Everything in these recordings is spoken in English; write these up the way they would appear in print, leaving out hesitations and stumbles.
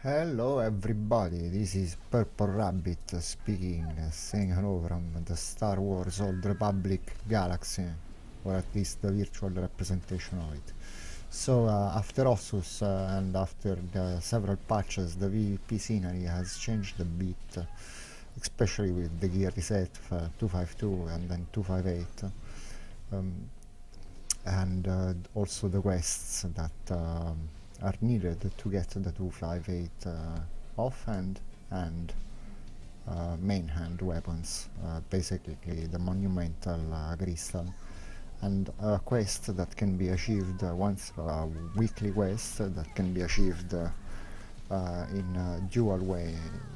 Hello everybody, this is Purple Rabbit speaking, saying hello from the Star Wars Old Republic galaxy, or at least the virtual representation of it. So after Ossus and after the several patches, the PvP scenery has changed a bit, especially with the gear reset 252 and then 258, and also the quests that are needed to get the 258 offhand and main hand weapons, basically the monumental crystal, and a quest that can be achieved once, a weekly quest that can be achieved in a dual way,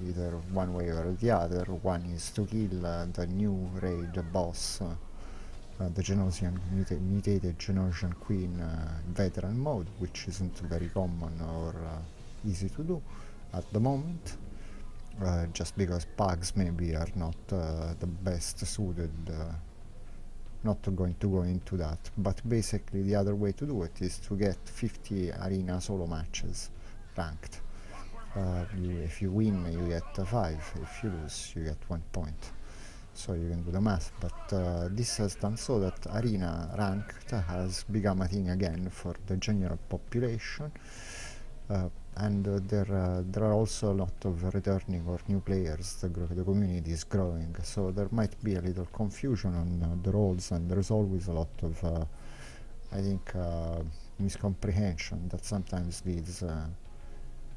either one way or the other. One is to kill the new raid boss, the Genosian mutated Genosian Queen veteran mode, which isn't very common or easy to do at the moment, just because pugs maybe are not the best suited, not going to go into that. But basically the other way to do it is to get 50 arena solo matches ranked. If you win you get 5, if you lose you get 1 point. So you can do the math, but this has done so that arena ranked has become a thing again for the general population, and there are also a lot of returning or new players. The community is growing, so there might be a little confusion on the roles, and there's always a lot of I think miscomprehension that sometimes leads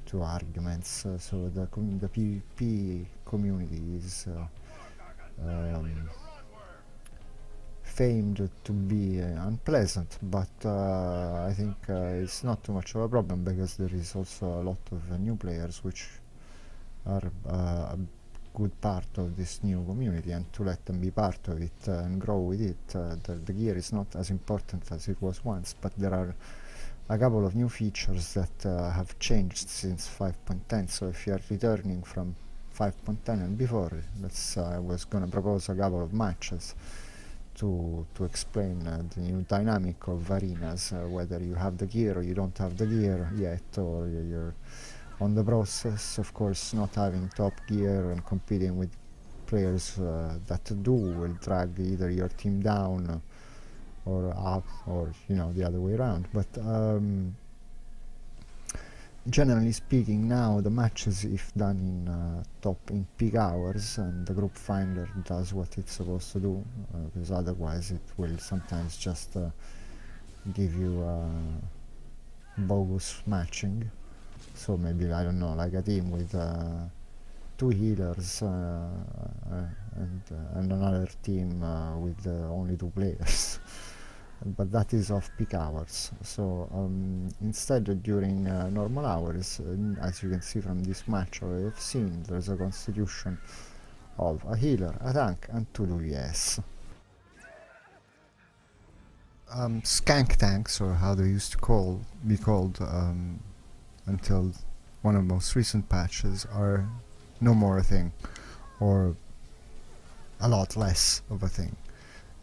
to arguments. So the PvP community is famed to be unpleasant, but I think it's not too much of a problem, because there is also a lot of new players which are a good part of this new community, and to let them be part of it and grow with it. The gear is not as important as it was once, but there are a couple of new features that have changed since 5.10. So if you are returning from 5.10 and before, I was gonna propose a couple of matches to explain the new dynamic of arenas, whether you have the gear or you don't have the gear yet, or you're on the process. Of course, not having top gear and competing with players that do will drag either your team down or up, or the other way around. But generally speaking, now the matches, if done in peak hours, and the group finder does what it's supposed to do, because otherwise it will sometimes just give you bogus matching. So maybe, I don't know, like a team with 2 healers and another team with only 2 players. But that is off peak hours. So instead, during normal hours, as you can see from this match I have seen, there's a constitution of a healer, a tank, and 2 DPS. Skank tanks, or how they used to be called until one of the most recent patches, are no more a thing, or a lot less of a thing.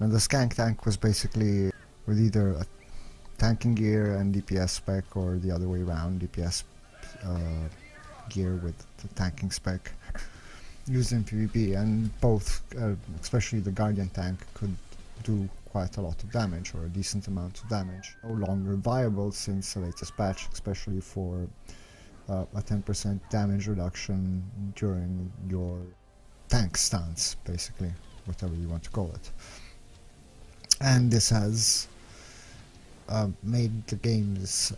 And the skank tank was basically with either a tanking gear and DPS spec, or the other way around, DPS gear with the tanking spec, used in PvP, and both, especially the Guardian tank, could do quite a lot of damage, or a decent amount of damage. No longer viable since the latest patch, especially for a 10% damage reduction during your tank stance, basically, whatever you want to call it. And this has made the games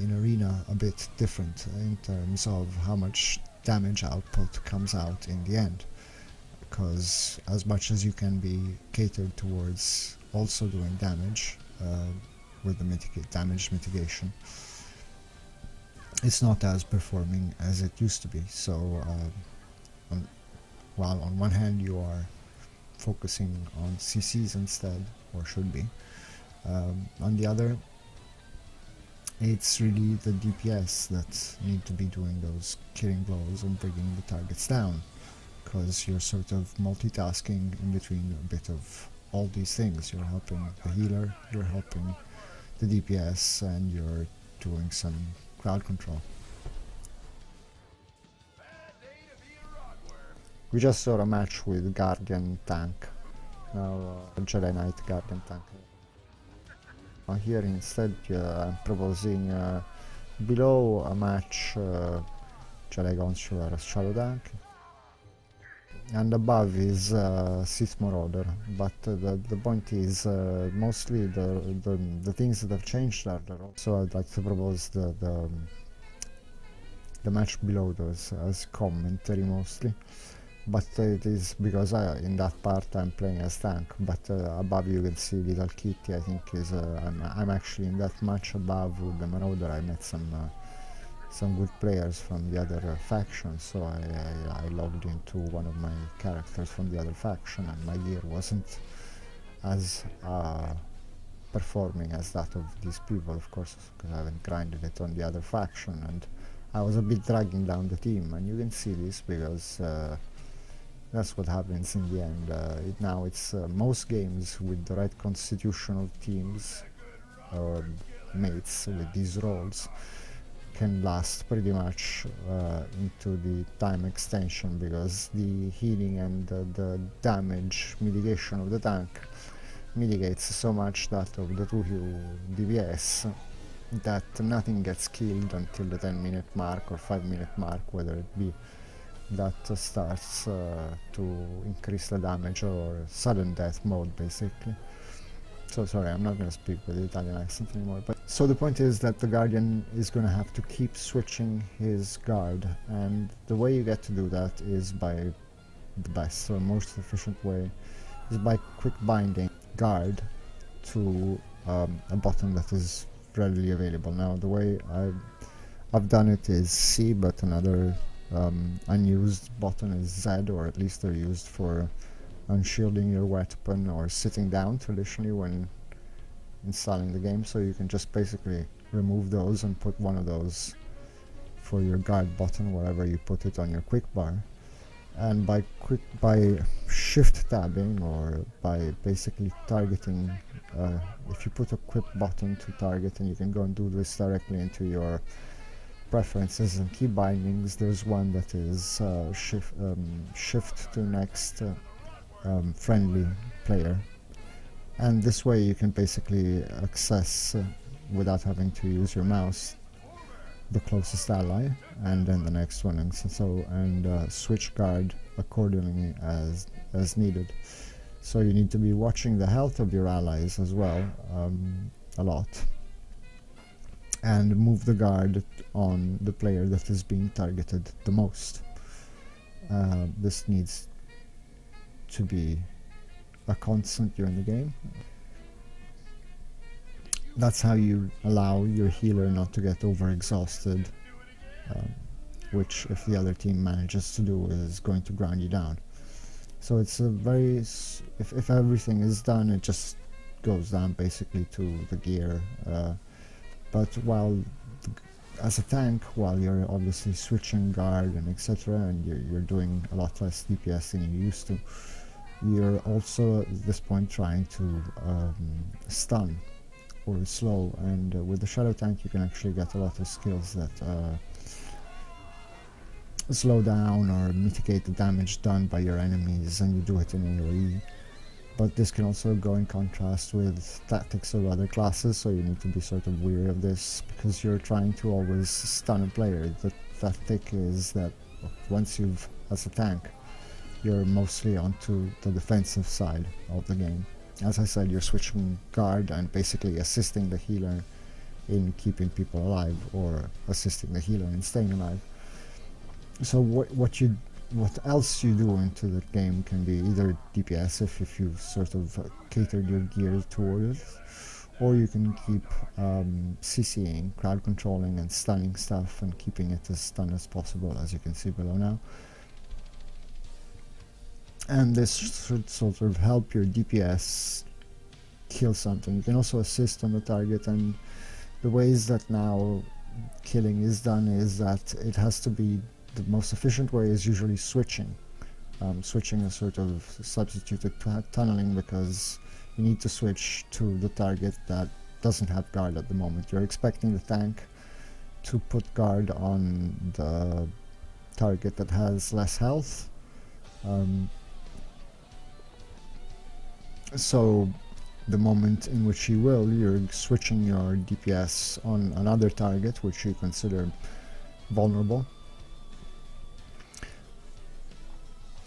in Arena a bit different in terms of how much damage output comes out in the end, because as much as you can be catered towards also doing damage with the damage mitigation, it's not as performing as it used to be. So while on one hand you are focusing on CCs instead, or should be, on the other, it's really the DPS that need to be doing those killing blows and bringing the targets down, because you're sort of multitasking in between a bit of all these things. You're helping the healer, you're helping the DPS, and you're doing some crowd control. We just saw a match with Guardian tank, now Jedi Knight Guardian tank. Here instead I'm proposing below a match Jedi Consular Shadow tank, and above is Sith Marauder, but the point is mostly the things that have changed are there. So I'd like to propose the match below those as commentary mostly, but it is because in that part I'm playing as tank, but above you can see Little Kitty. I think is I'm actually in that match above with the Marauder. I met some good players from the other faction, so I logged into one of my characters from the other faction, and my gear wasn't as performing as that of these people, of course, because I haven't grinded it on the other faction, and I was a bit dragging down the team, and you can see this because that's what happens in the end. Now it's most games with the right constitutional teams or mates with these roles can last pretty much into the time extension, because the healing and the damage mitigation of the tank mitigates so much that of the 2 DPS that nothing gets killed until the 10-minute mark or 5-minute mark, whether it be that starts to increase the damage or sudden death mode, basically. So sorry, I'm not going to speak with the Italian accent anymore. But so the point is that the Guardian is going to have to keep switching his guard, and the way you get to do that is by the best or most efficient way is by quick binding guard to a button that is readily available. Now the way I've done it is C, but another unused button is Z, or at least they're used for unshielding your weapon or sitting down traditionally when installing the game, so you can just basically remove those and put one of those for your guard button wherever you put it on your quick bar. And by shift tabbing, or by basically targeting, if you put a quick button to target, and you can go and do this directly into your preferences and key bindings, there's one that is shift to next friendly player, and this way you can basically access without having to use your mouse the closest ally, and then the next one, and switch guard accordingly as needed. So you need to be watching the health of your allies as well, a lot, and move the guard on the player that is being targeted the most. This needs to be a constant during the game. That's how you allow your healer not to get overexhausted, which if the other team manages to do is going to grind you down. So it's a very, if everything is done, it just goes down basically to the gear, but as a tank, while you're obviously switching guard and etc, and you're doing a lot less DPS than you used to, you're also at this point trying to stun or slow, and with the shadow tank you can actually get a lot of skills that slow down or mitigate the damage done by your enemies, and you do it in AoE. But this can also go in contrast with tactics of other classes, so you need to be sort of wary of this, because you're trying to always stun a player. The tactic is that once you've, as a tank, you're mostly onto the defensive side of the game. As I said, you're switching guard and basically assisting the healer in keeping people alive, or assisting the healer in staying alive. So what else you do into the game can be either DPS if you sort of catered your gear toward it, or you can keep CCing, crowd controlling and stunning stuff and keeping it as stun as possible, as you can see below now. And this should sort of help your DPS kill something. You can also assist on the target, and the ways that now killing is done is that it has to be, the most efficient way is usually switching. Switching is sort of substituted tunneling, because you need to switch to the target that doesn't have guard at the moment. You're expecting the tank to put guard on the target that has less health, So the moment in which you will, you're switching your DPS on another target which you consider vulnerable,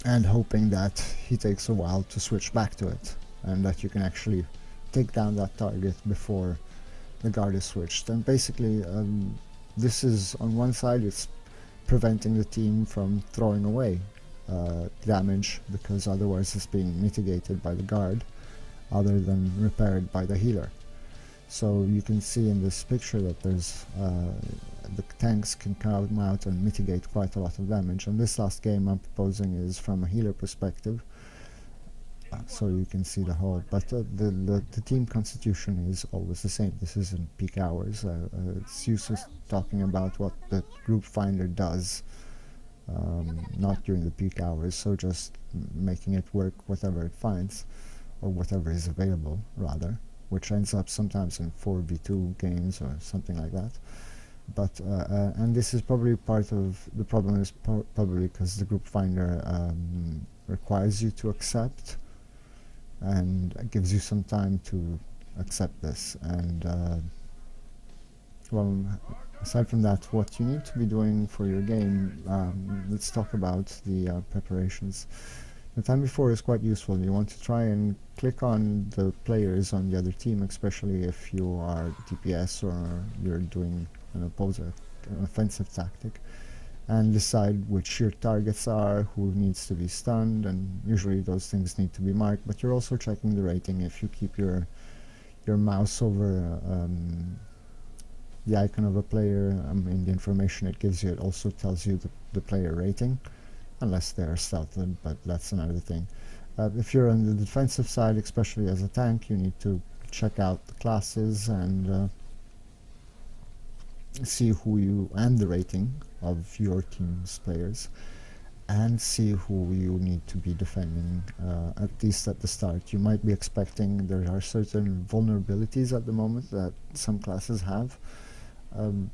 and hoping that he takes a while to switch back to it, and that you can actually take down that target before the guard is switched. And basically, this is, on one side, it's preventing the team from throwing away damage, because otherwise it's being mitigated by the guard, other than repaired by the healer. So you can see in this picture that there's the tanks can come out and mitigate quite a lot of damage, and this last game I'm proposing is from a healer perspective, so you can see the whole, but the team constitution is always the same. This isn't peak hours. It's useless talking about what the group finder does, not during the peak hours, so just making it work whatever it finds, or whatever is available rather, which ends up sometimes in 4v2 games or something like that. But and this is probably part of the problem, is probably because the group finder requires you to accept, and gives you some time to accept this. And well, aside from that, what you need to be doing for your game, let's talk about the preparations. The time before is quite useful. You want to try and click on the players on the other team, especially if you are DPS or you're doing an offensive tactic, and decide which your targets are, who needs to be stunned, and usually those things need to be marked. But you're also checking the rating. If you keep your mouse over the icon of a player, in the information it gives you, it also tells you the player rating, unless they're stealthed, but that's another thing. If you're on the defensive side, especially as a tank, you need to check out the classes and see who you, and the rating of your team's players, and see who you need to be defending, at least at the start. You might be expecting, there are certain vulnerabilities at the moment that some classes have,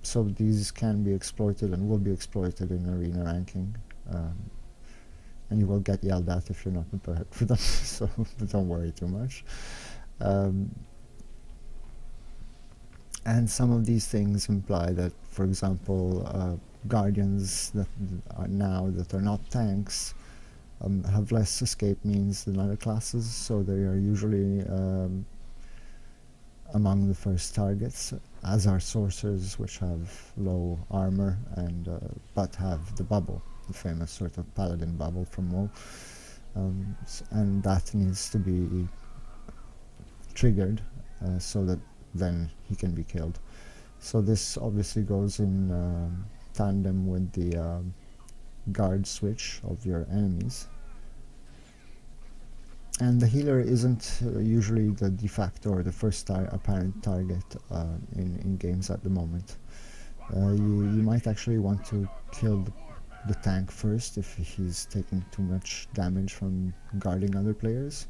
so these can be exploited and will be exploited in arena ranking. And you will get yelled at if you're not prepared for them, so don't worry too much. And some of these things imply that, for example, guardians that are not tanks have less escape means than other classes, so they are usually among the first targets, as are sorcerers, which have low armor and but have the bubble, the famous sort of paladin bubble from WoW, and that needs to be triggered so that then he can be killed. So this obviously goes in tandem with the guard switch of your enemies. And the healer isn't usually the de facto or the first apparent target in games at the moment. You might actually want to kill the tank first if he's taking too much damage from guarding other players,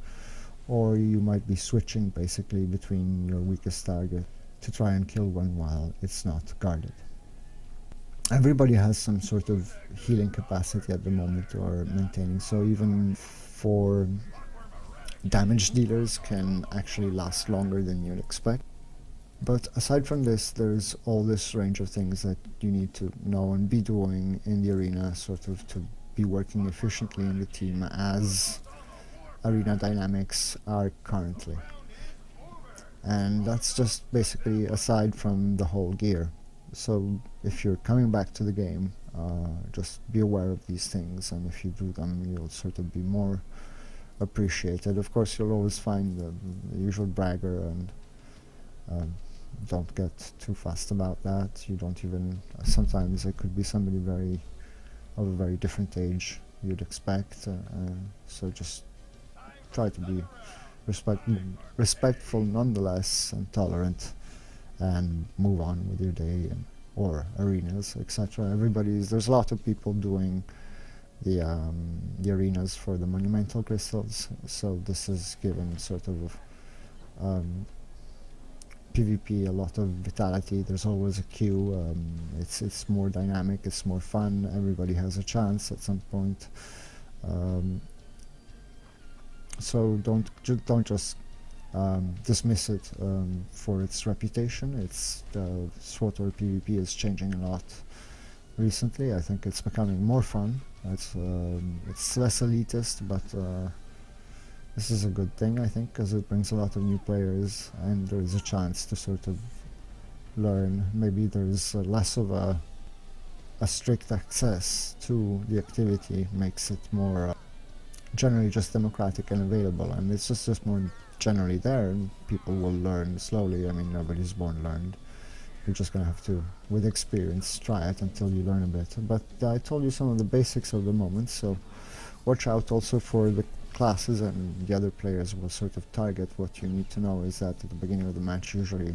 or you might be switching basically between your weakest target to try and kill one while it's not guarded. Everybody has some sort of healing capacity at the moment, or maintaining, so even for damage dealers can actually last longer than you'd expect. But aside from this, there's all this range of things that you need to know and be doing in the arena, sort of to be working efficiently in the team as arena dynamics are currently. And that's just basically aside from the whole gear. So if you're coming back to the game, just be aware of these things, and if you do them, you'll sort of be more appreciated. Of course, you'll always find the usual bragger, and don't get too fast about that. You don't even, sometimes it could be somebody of a very different age you'd expect, so just try to be respectful nonetheless, and tolerant, and move on with your day, or arenas, etc. There's a lot of people doing the arenas for the monumental crystals, so this is given sort of PvP a lot of vitality. There's always a queue. It's more dynamic, it's more fun, everybody has a chance at some point. So don't just dismiss it for its reputation. It's SWTOR PvP is changing a lot recently. I think it's becoming more fun. It's less elitist, but this is a good thing, I think, because it brings a lot of new players, and there is a chance to sort of learn. Maybe there's less of a strict access to the activity, makes it more generally just democratic and available, and it's just more generally there, and people will learn slowly. I mean, nobody's born learned. You're just gonna have to, with experience, try it until you learn a bit. But I told you some of the basics of the moment, so watch out also for the classes, and the other players will sort of target. What you need to know is that at the beginning of the match, usually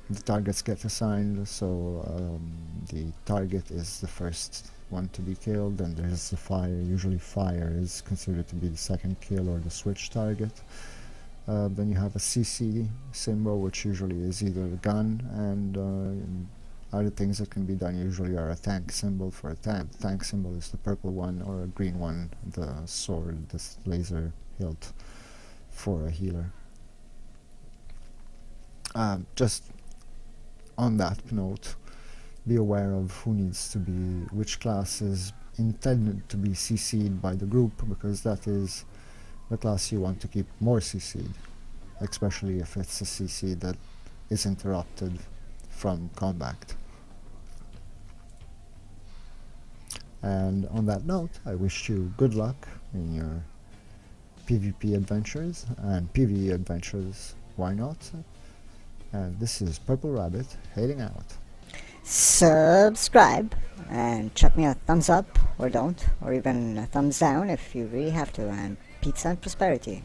the targets get assigned, so the target is the first one to be killed, and there's the fire. Usually fire is considered to be the second kill or the switch target. Then you have a CC symbol, which usually is either a gun, and other things that can be done usually are a tank symbol for a tank. The tank symbol is the purple one, or a green one, the sword, this laser hilt for a healer. Just on that note, be aware of who needs to be, which class is intended to be CC'd by the group, because that is the class you want to keep more CC'd, especially if it's a CC that is interrupted from combat. And on that note, I wish you good luck in your PvP adventures and PvE adventures, why not? And this is Purple Rabbit, heading out. Subscribe and chuck me a thumbs up, or don't, or even a thumbs down if you really have to, and pizza and prosperity.